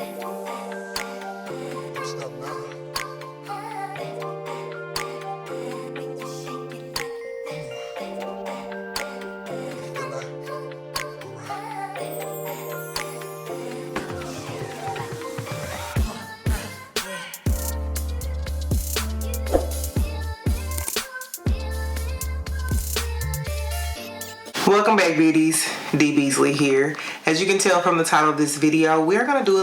Stop now. Welcome back, beauties. D.Beasley here. As you can tell from the title of this video, we are going to do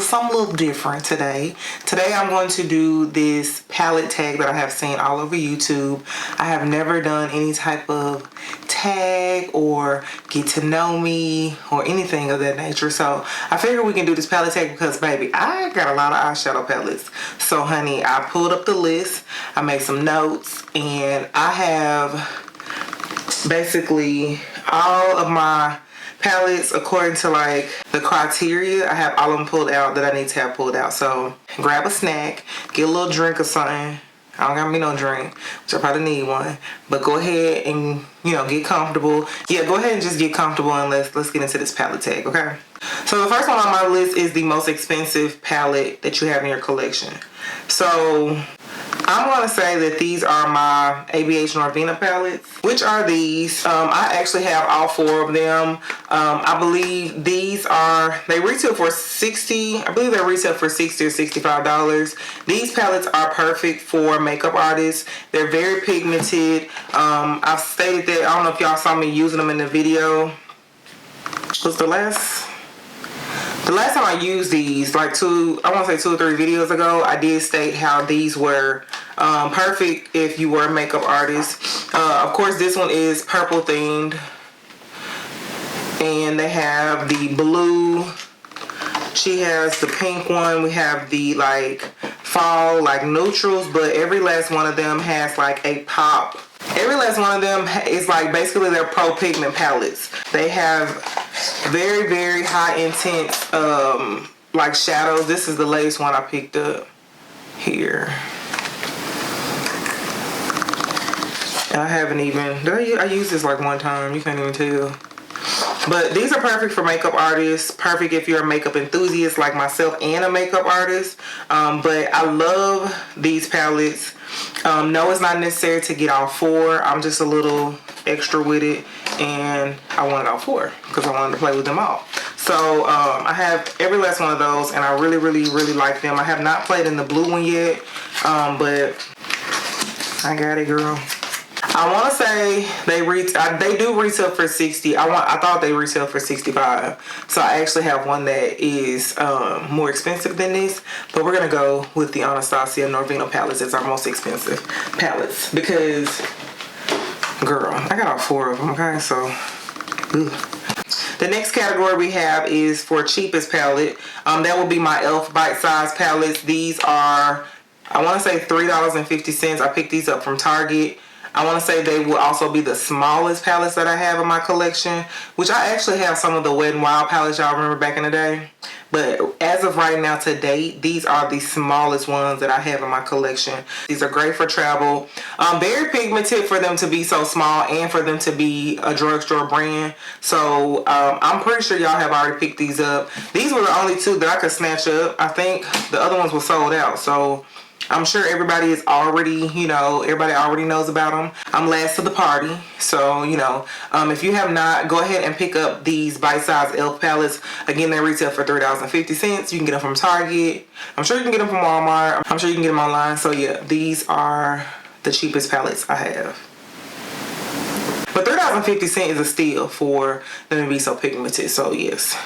something a little different today. Today I'm going to do this palette tag that I have seen all over YouTube. I have never done any type of tag or get to know me or anything of that nature. So I figured we can do this palette tag because, baby, I got a lot of eyeshadow palettes. So, honey, I pulled up the list. I made some notes and I have basically all of my palettes according to like the criteria. I have all of them pulled out that I need to have pulled out. So grab a snack, get a little drink or something. I don't got me no drink, which I probably need one, but go ahead and, you know, get comfortable. Yeah, go ahead and just get comfortable and let's get into this palette tag, okay? So the first one on my list is the most expensive palette that you have in your collection. So I'm going to say that these are my ABH Norvina palettes. Which are these? I actually have all four of them. I believe these are, they retail for $60. I believe they retail for $60 or $65. These palettes are perfect for makeup artists. They're very pigmented. I've stated that, I don't know if y'all saw me using them in the video. Was the last time I used these, like I want to say 2 or 3 videos ago, I did state how these were perfect if you were a makeup artist. Of course, this one is purple themed. And they have the blue. She has the pink one. We have the like fall like neutrals, but every last one of them has like a pop. Every last one of them is like basically their pro pigment palettes. They have very, very high intense like shadows. This is the latest one I picked up here. And I haven't even, I used this like one time, you can't even tell. But these are perfect for makeup artists, perfect if you're a makeup enthusiast like myself and a makeup artist. But I love these palettes. No, it's not necessary to get all 4. I'm just a little extra with it, and I wanted all 4 because I wanted to play with them all. So I have every last one of those, and I really, really, really like them. I have not played in the blue one yet, but I got it, girl. I want to say they do retail for $60. I thought they retail for $65. So I actually have one that is more expensive than this. But we're gonna go with the Anastasia Norvina palettes as our most expensive palettes because, girl, I got all 4 of them. Okay, so. Ugh. The next category we have is for cheapest palette. That will be my e.l.f. bite-size palettes. These are, I want to say $3.50. I picked these up from Target. I want to say they will also be the smallest palettes that I have in my collection, which I actually have some of the Wet n Wild palettes y'all remember back in the day. But as of right now to date, these are the smallest ones that I have in my collection. These are great for travel. Very pigmented for them to be so small and for them to be a drugstore brand. So I'm pretty sure y'all have already picked these up. These were the only 2 that I could snatch up. I think the other ones were sold out. So I'm sure everybody is already, you know, everybody already knows about them. I'm last to the party. So, you know, if you have not, go ahead and pick up these bite-sized e.l.f. palettes. Again, they retail for $3.50. You can get them from Target. I'm sure you can get them from Walmart. I'm sure you can get them online. So, yeah, these are the cheapest palettes I have. But $3.50 is a steal for them to be so pigmented. So, yes.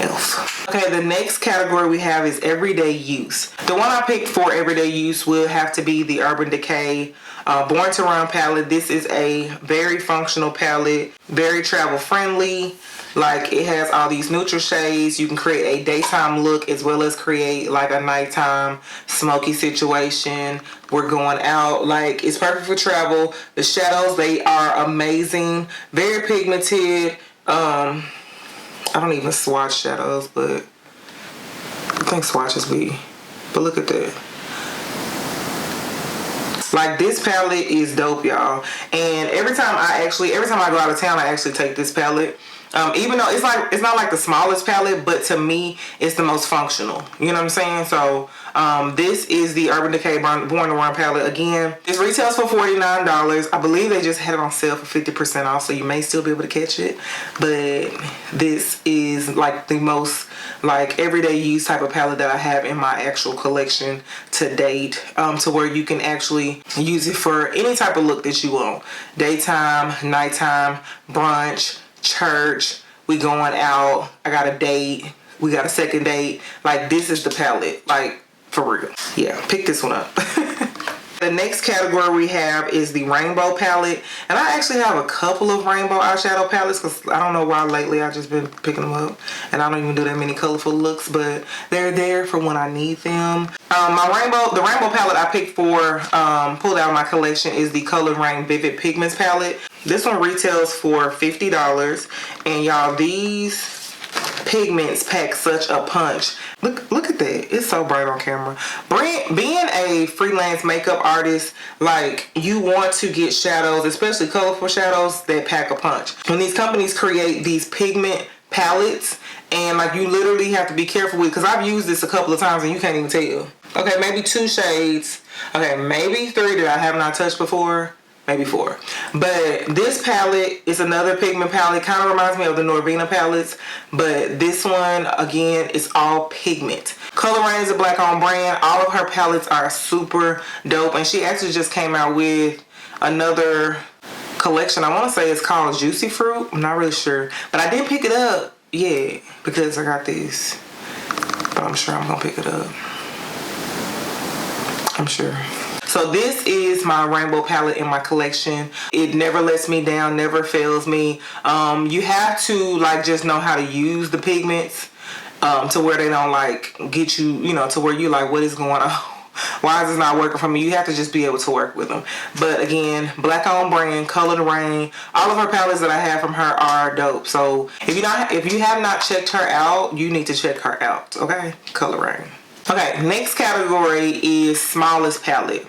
e.l.f. Okay, the next category we have is everyday use. The one I picked for everyday use will have to be the Urban Decay Born to Run palette. This is a very functional palette, very travel friendly. Like, it has all these neutral shades. You can create a daytime look as well as create like a nighttime smoky situation. We're going out. Like, it's perfect for travel. The shadows, they are amazing. Very pigmented. I don't even swatch shadows, but I think swatches be. But look at that. Like, this palette is dope, y'all. And every time I go out of town, I actually take this palette. Even though it's not like the smallest palette, but to me it's the most functional. You know what I'm saying? So this is the Urban Decay Born to Run palette. Again, it retails for $49. I believe they just had it on sale for 50% off, so you may still be able to catch it. But this is like the most like everyday use type of palette that I have in my actual collection to date, to where you can actually use it for any type of look that you want. Daytime, nighttime, brunch, church, we going out, I got a date, we got a second date. Like, this is the palette, like, for real. Yeah, pick this one up. The next category we have is the rainbow palette, and I actually have a couple of rainbow eyeshadow palettes because I don't know why lately I've just been picking them up, and I don't even do that many colorful looks, but they're there for when I need them. The rainbow palette I picked for, pulled out of my collection, is the Color Rain Vivid Pigments palette. This one retails for $50, and y'all, these pigments pack such a punch. Look at that. It's so bright on camera. Being a freelance makeup artist, like, you want to get shadows, especially colorful shadows, that pack a punch. When these companies create these pigment palettes, and like, you literally have to be careful with, because I've used this a couple of times and you can't even tell. Okay, maybe 2 shades. Okay, maybe 3 that I have not touched before. Maybe 4. But this palette is another pigment palette. Kind of reminds me of the Norvina palettes. But this one, again, is all pigment. Color Rain is a black-owned brand. All of her palettes are super dope. And she actually just came out with another collection. I want to say it's called Juicy Fruit. I'm not really sure. But I didn't pick it up yet because I got this. But I'm sure I'm going to pick it up. I'm sure. So this is my rainbow palette in my collection. It never lets me down, never fails me. You have to like just know how to use the pigments to where they don't like get you, you know, to where you like, what is going on? Why is this not working for me? You have to just be able to work with them. But again, black owned brand, Color Rain. All of her palettes that I have from her are dope. So if you have not checked her out, you need to check her out. Okay, Color Rain. Okay, next category is smallest palette.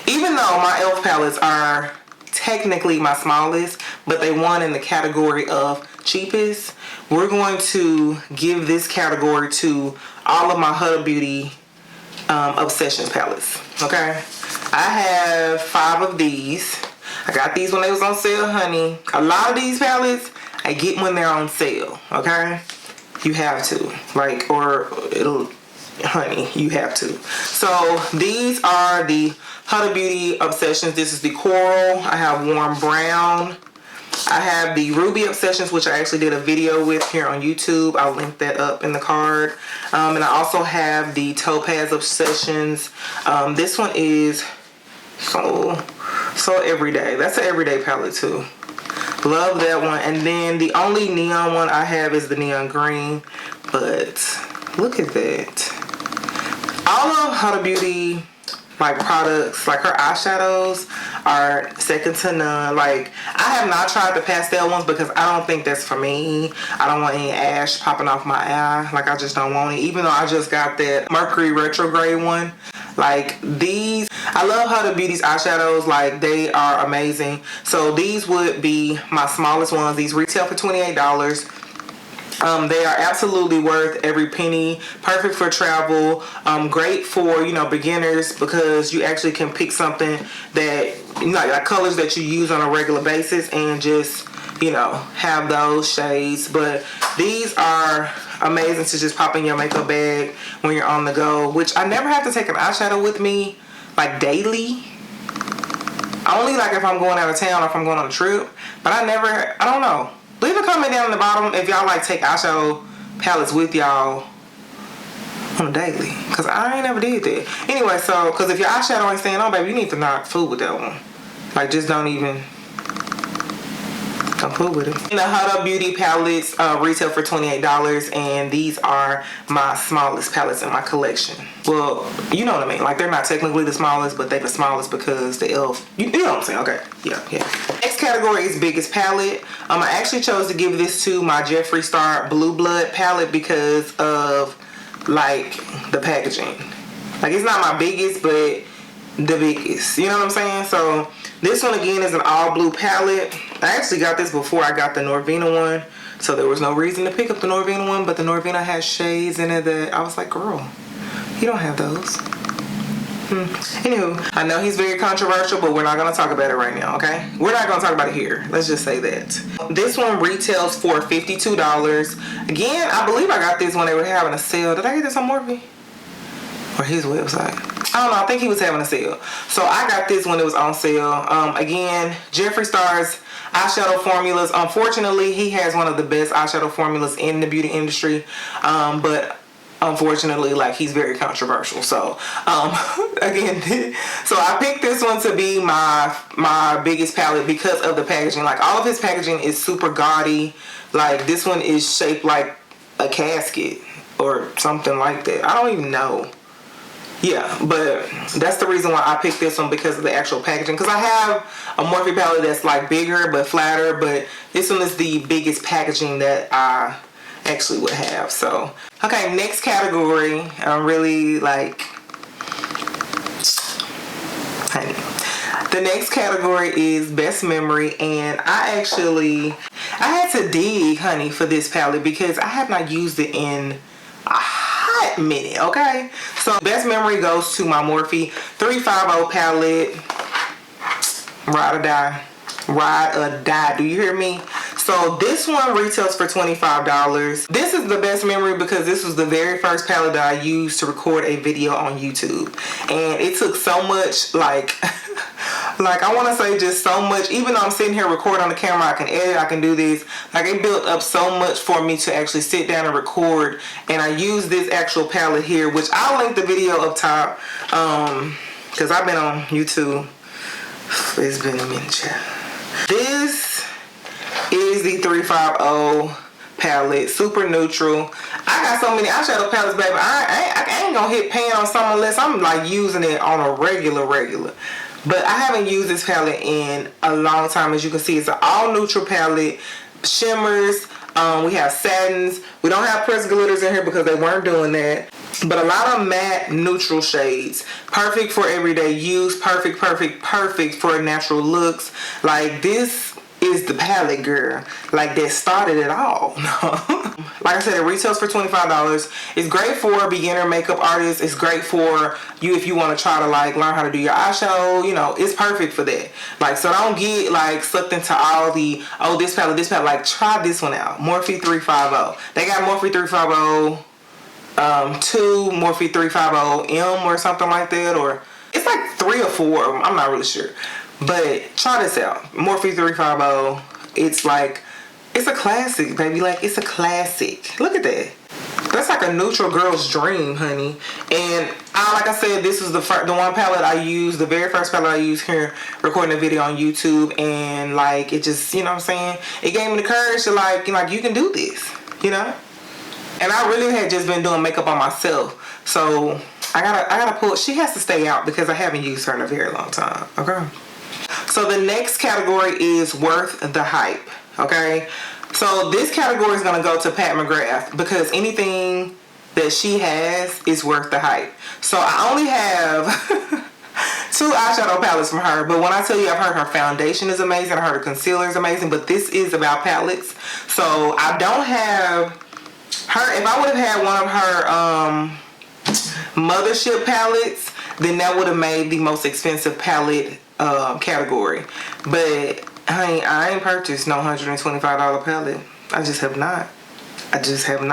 Even though my e.l.f. palettes are technically my smallest, but they won in the category of cheapest, we're going to give this category to all of my Huda Beauty Obsessions palettes. Okay, I have 5 of these. I got these when they was on sale, honey. A lot of these palettes I get when they're on sale. Okay, you have to, like, or it'll, honey, you have to. So these are the Huda Beauty Obsessions. This is the Coral. I have Warm Brown. I have the Ruby Obsessions, which I actually did a video with here on YouTube. I'll link that up in the card. And I also have the Topaz Obsessions. This one is so everyday. That's an everyday palette too. Love that one. And then the only neon one I have is the Neon Green. But look at that. All of Huda Beauty like products, like her eyeshadows are second to none. Like, I have not tried the pastel ones because I don't think that's for me. I don't want any ash popping off my eye. Like, I just don't want it. Even though I just got that Mercury retrograde one. Like, these, I love Huda Beauty's eyeshadows. Like, they are amazing. So these would be my smallest ones. These retail for $28. They are absolutely worth every penny. Perfect for travel. Great for, you know, beginners, because you actually can pick something that, you know, like colors that you use on a regular basis and just, you know, have those shades. But these are amazing to just pop in your makeup bag when you're on the go, which I never have to take an eyeshadow with me like daily. Only like if I'm going out of town or if I'm going on a trip. But I don't know. Leave a comment down in the bottom if y'all like take eyeshadow palettes with y'all on a daily, because I ain't never did that. Anyway, so, because if your eyeshadow ain't staying on, baby, you need to not fool with that one. Like, just don't fool with it. And the Huda Beauty palettes retail for $28, and these are my smallest palettes in my collection. Well, you know what I mean. Like, they're not technically the smallest, but they're the smallest because the e.l.f. You know what I'm saying? Okay, yeah. Next category is biggest palette. I actually chose to give this to my Jeffree Star Blue Blood palette because of, like, the packaging. Like, it's not my biggest, but the biggest. You know what I'm saying? So this one again is an all blue palette. I actually got this before I got the Norvina one, So there was no reason to pick up the Norvina one, but the Norvina has shades in it that I was like, girl, you don't have those. Anywho, I know he's very controversial, but we're not going to talk about it right now, okay? We're not going to talk about it here. Let's just say that. This one retails for $52. Again, I believe I got this when they were having a sale. Did I get this on Morphe? Or his website? I don't know. I think he was having a sale. So I got this when it was on sale. Again, Jeffree Star's eyeshadow formulas. Unfortunately, he has one of the best eyeshadow formulas in the beauty industry. But unfortunately, like, he's very controversial. So again, so I picked this one to be my biggest palette because of the packaging. Like, all of his packaging is super gaudy. Like, this one is shaped like a casket or something like that. I don't even know. Yeah, but that's the reason why I picked this one, because of the actual packaging. Because I have a Morphe palette that's like bigger but flatter, but this one is the biggest packaging that I actually would have. So okay, next category. I'm really like, honey. The next category is best memory, and I had to dig, honey, for this palette because I have not used it in a hot minute. Okay, so best memory goes to my Morphe 350 palette. Ride or die. Ride or die. Do you hear me? So this one retails for $25. This is the best memory because this was the very first palette that I used to record a video on YouTube. And it took so much, like, like, I want to say just so much. Even though I'm sitting here recording on the camera, I can edit, I can do this. Like, it built up so much for me to actually sit down and record. And I use this actual palette here, which I'll link the video up top. Because I've been on YouTube. It's been a minute, child. This is the 350 palette, super neutral. I got so many eyeshadow palettes, baby. I ain't gonna hit pan on some unless I'm like using it on a regular. But I haven't used this palette in a long time. As you can see, it's an all neutral palette. Shimmers, we have satins. We don't have pressed glitters in here because they weren't doing that. But a lot of matte neutral shades. Perfect for everyday use. Perfect for natural looks. Like, this is the palette, girl. Like, that started it all. Like I said, it retails for $25. It's great for beginner makeup artists. It's great for you if you want to try to, like, learn how to do your eyeshadow. You know, it's perfect for that. Like, so don't get, like, sucked into all the, oh, this palette. Like, try this one out. Morphe 350. They got Morphe 350 2, Morphe 350M or something like that, or it's like 3 or 4. I'm not really sure, but try this out. Morphe 350. It's like, it's a classic, baby. Like, it's a classic. Look at that. That's like a neutral girl's dream, honey. And like I said, this was the one palette I used, the very first palette I used here recording a video on YouTube, and like, it just, you know what I'm saying, it gave me the courage to like you can do this, you know. And I really had just been doing makeup on myself. So I gotta pull, she has to stay out because I haven't used her in a very long time. Okay. So the next category is worth the hype. Okay. So this category is gonna go to Pat McGrath because anything that she has is worth the hype. So I only have 2 eyeshadow palettes from her, but when I tell you, I've heard her foundation is amazing, I heard her concealer is amazing, but this is about palettes. So I don't have her. If I would have had one of her mothership palettes, then that would have made the most expensive palette category. But I ain't purchased no $125 palette. I just have not. I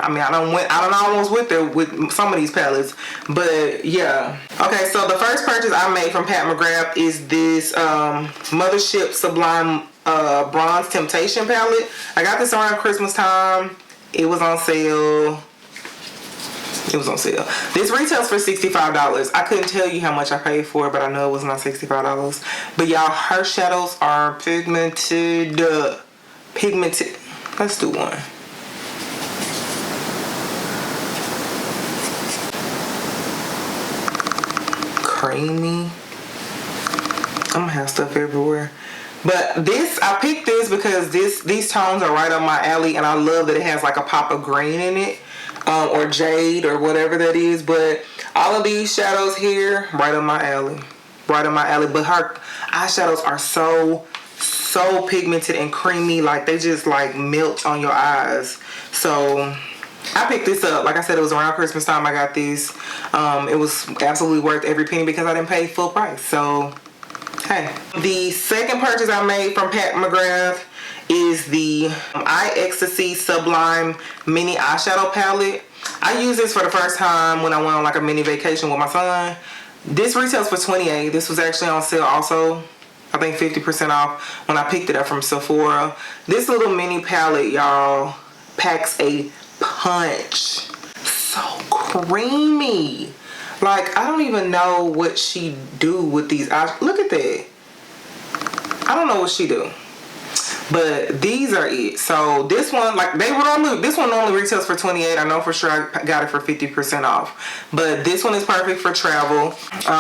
mean, I don't almost went there with some of these palettes, but yeah. Okay, so the first purchase I made from Pat McGrath is this Mothership Sublime Bronze Temptation palette. I got this around Christmas time. It was on sale. This retails for $65. I couldn't tell you how much I paid for it, but I know it was not $65. But y'all, her shadows are pigmented. Let's do one. Creamy. I'm gonna have stuff everywhere. But this, I picked this because these tones are right up my alley, and I love that it has like a pop of green in it, or jade or whatever that is. But all of these shadows here, right up my alley. But her eyeshadows are so so pigmented and creamy, like they just like melt on your eyes. So I picked this up. Like I said, it was around Christmas time I got this. It was absolutely worth every penny because I didn't pay full price. So hey. The second purchase I made from Pat McGrath is the Eye Ecstasy Sublime Mini Eyeshadow Palette. I used this for the first time when I went on like a mini vacation with my son. This retails for $28. This was actually on sale also. I think 50% off when I picked it up from Sephora. This little mini palette, y'all, packs a punch. So creamy. Like, I don't even know what she do with these eyes. Look at that. I don't know what she do. But these are it. So this one, like this one normally retails for $28. I know for sure I got it for 50% off. But this one is perfect for travel.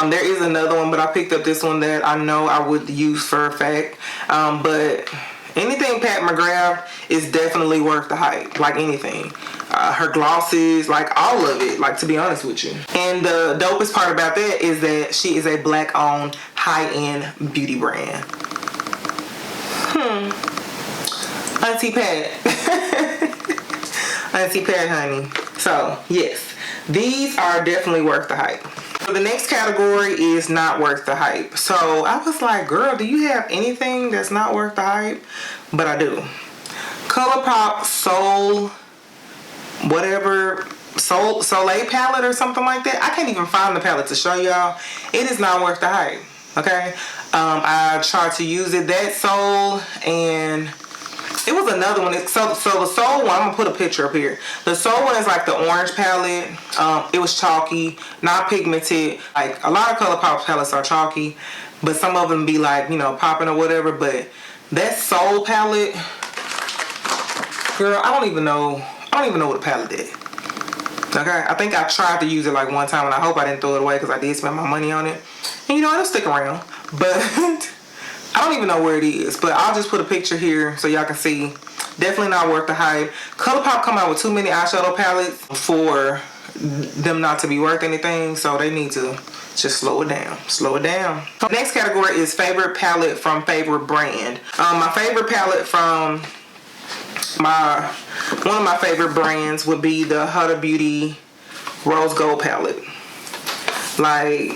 There is another one, but I picked up this one that I know I would use for a fact. But anything Pat McGrath is definitely worth the hype. Like anything. Her glosses, like all of it, like to be honest with you. And the dopest part about that is that she is a black owned high-end beauty brand. Auntie Pat. Auntie Pat, honey. So, yes. These are definitely worth the hype. So the next category is not worth the hype. So, I was like, girl, do you have anything that's not worth the hype? But I do. ColourPop Soul, whatever, Soleil palette or something like that. I can't even find the palette to show y'all. It is not worth the hype. Okay? I tried to use it, that Soul, and it was another one. So the Soul one, I'm gonna put a picture up here. The Soul one is like the orange palette. It was chalky, not pigmented. Like a lot of ColourPop palettes are chalky, but some of them be like, you know, popping or whatever. But that Soul palette, girl, I don't even know what the palette did. Okay, I think I tried to use it like one time, and I hope I didn't throw it away because I did spend my money on it. And you know, it'll stick around, but. I don't even know where it is, but I'll just put a picture here so y'all can see. Definitely not worth the hype. ColourPop come out with too many eyeshadow palettes for them not to be worth anything, so they need to just slow it down. Slow it down. Next category is favorite palette from favorite brand. My favorite palette from one of my favorite brands would be the Huda Beauty Rose Gold palette. Like,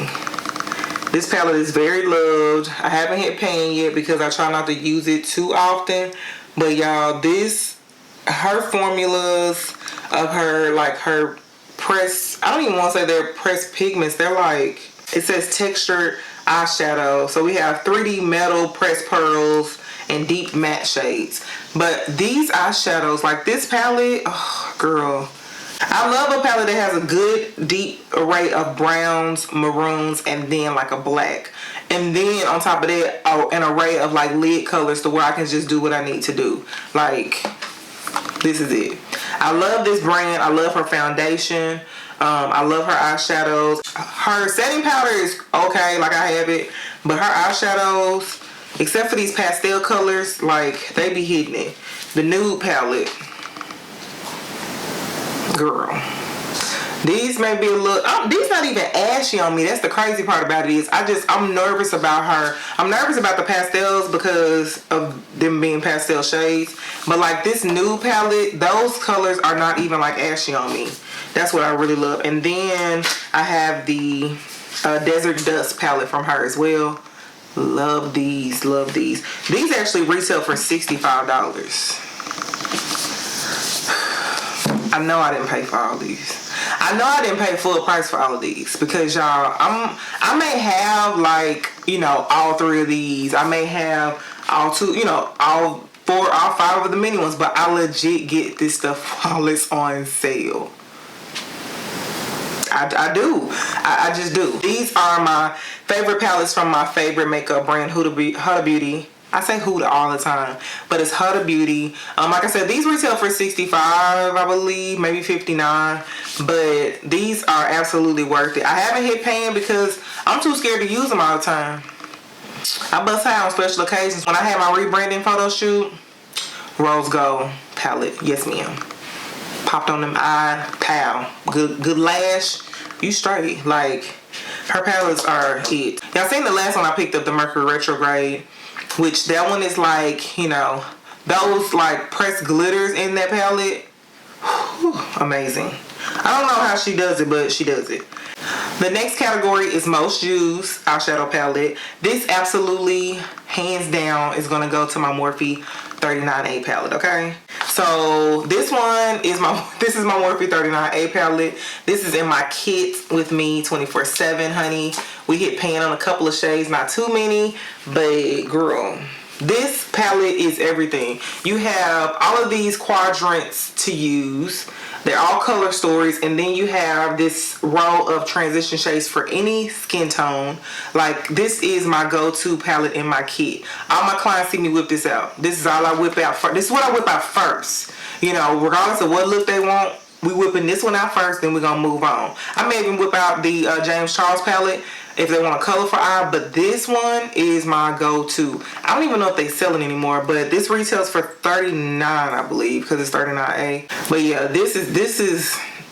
this palette is very loved. I haven't hit pan yet because I try not to use it too often. But y'all, her formulas of her pressed, I don't even want to say they're pressed pigments. They're like, it says textured eyeshadow. So we have 3D metal, pressed pearls, and deep matte shades. But these eyeshadows, like this palette, oh girl. I love a palette that has a good deep array of browns, maroons, and then like a black. And then on top of that, an array of like lid colors to where I can just do what I need to do. Like, this is it. I love this brand. I love her foundation. I love her eyeshadows. Her setting powder is okay, like I have it. But her eyeshadows, except for these pastel colors, like they be hitting it. The nude palette. Girl, these may be a little, these not even ashy on me. That's the crazy part about it is I'm nervous about her. I'm nervous about the pastels because of them being pastel shades. But like this nude palette, those colors are not even like ashy on me. That's what I really love. And then I have the Desert Dust palette from her as well. Love these, love these. These actually retail for $65. I know I didn't pay for all these. I know I didn't pay full price for all of these because y'all, I may have like, you know, all 3 of these. I may have all 2, you know, all 4, all 5 of the mini ones, but I legit get this stuff while it's on sale. I do. I just do. These are my favorite palettes from my favorite makeup brand, Huda Beauty. I say Huda all the time, but it's Huda Beauty. Like I said, these retail for $65, I believe, maybe $59. But these are absolutely worth it. I haven't hit pan because I'm too scared to use them all the time. I bust high on special occasions. When I had my rebranding photo shoot, Rose Gold palette, yes ma'am. Popped on them eye, pow. Good lash, you straight. Like, her palettes are it. Y'all seen the last one I picked up, the Mercury Retrograde. which that one is like, you know, those like pressed glitters in that palette. Whew, amazing. I don't know how she does it, but she does it. The next category is most used eyeshadow palette. This absolutely, hands down, is gonna go to my Morphe 39A palette, okay? So this one is this is my Morphe 39A palette. This is in my kit with me 24/7, honey. We hit pan on a couple of shades, not too many, but girl, this palette is everything. You have all of these quadrants to use. They're all color stories, and then you have this row of transition shades for any skin tone. Like, this is my go-to palette in my kit. All my clients see me whip this out. This is all I whip out first. This is what I whip out first. You know, regardless of what look they want, we whipping this one out first, then we're gonna move on. I may even whip out the James Charles palette if they want a colorful eye, but this one is my go-to. I don't even know if they sell it anymore, but this retails for $39, I believe, because it's 39A. But yeah,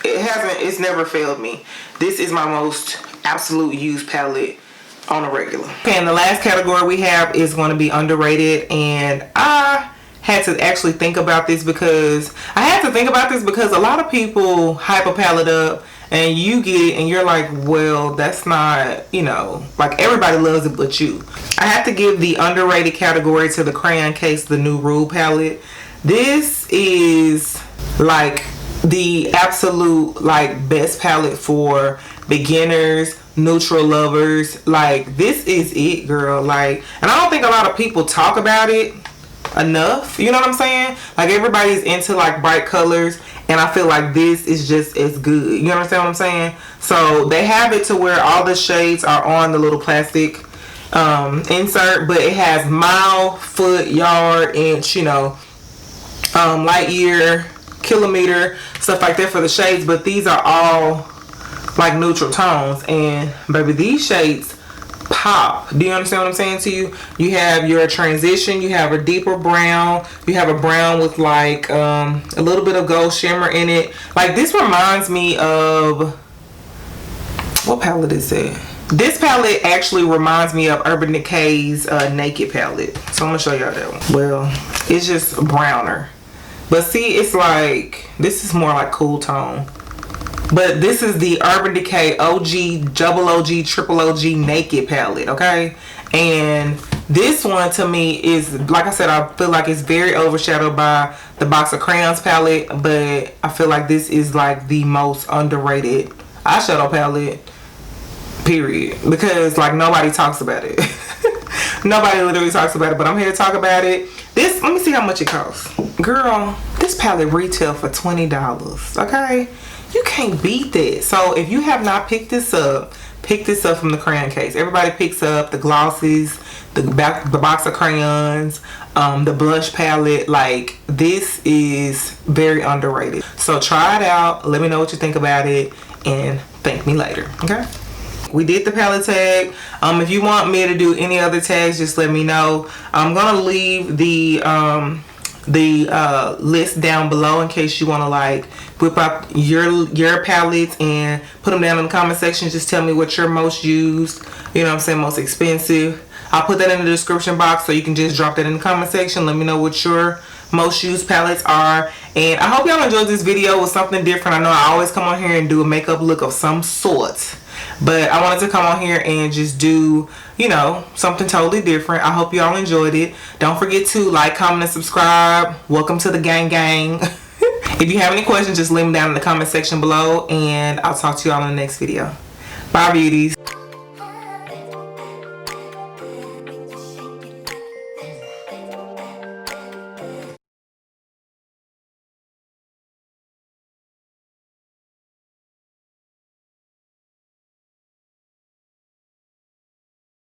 it's never failed me. This is my most absolute used palette on a regular. Okay, and the last category we have is going to be underrated, and I had to actually think about this because a lot of people hype a palette up and you get it and you're like, well, that's not, you know, like everybody loves it but you. I have to give the underrated category to the Crayon Case, the New Rule palette. This is like the absolute like best palette for beginners, neutral lovers. Like, this is it, girl. Like, and I don't think a lot of people talk about it enough, you know what I'm saying? Like, everybody's into like bright colors, and I feel like this is just as good. You understand what I'm saying? So they have it to where all the shades are on the little plastic insert, but it has mile, foot, yard, inch, you know, light year, kilometer, stuff like that for the shades. But these are all like neutral tones, and baby, these shades pop. Do you understand what I'm saying to you? You have your transition, you have a deeper brown, you have a brown with like a little bit of gold shimmer in it. Like, this reminds me of, what palette is it? This palette actually reminds me of Urban Decay's Naked palette. So I'm gonna show y'all that one. Well, it's just browner, but see, it's like, this is more like cool tone. But this is the Urban Decay OG, Double OG, Triple OG Naked palette, okay? And this one to me is, like I said, I feel like it's very overshadowed by the Box of Crayons palette, but I feel like this is like the most underrated eyeshadow palette, period. Because like nobody talks about it. Nobody literally talks about it, but I'm here to talk about it. This, let me see how much it costs. Girl, this palette retail for $20, okay? You can't beat that. So if you have not picked this up from the Crayon Case. Everybody picks up the glosses, the Box of Crayons, the blush palette. Like, this is very underrated. So try it out. Let me know what you think about it, and thank me later, okay? We did the palette tag. If you want me to do any other tags, just let me know. I'm gonna leave the list down below in case you want to like whip out your palettes and put them down in the comment section. Just tell me what your most used, you know what I'm saying, most expensive. I'll put that in the description box, so you can just drop that in the comment section. Let me know what your most used palettes are. And I hope y'all enjoyed this video with something different. I know I always come on here and do a makeup look of some sort, but I wanted to come on here and just do, you know, something totally different. I hope y'all enjoyed it. Don't forget to like, comment, and subscribe. Welcome to the gang gang. If you have any questions, just leave them down in the comment section below, and I'll talk to y'all in the next video. Bye, beauties.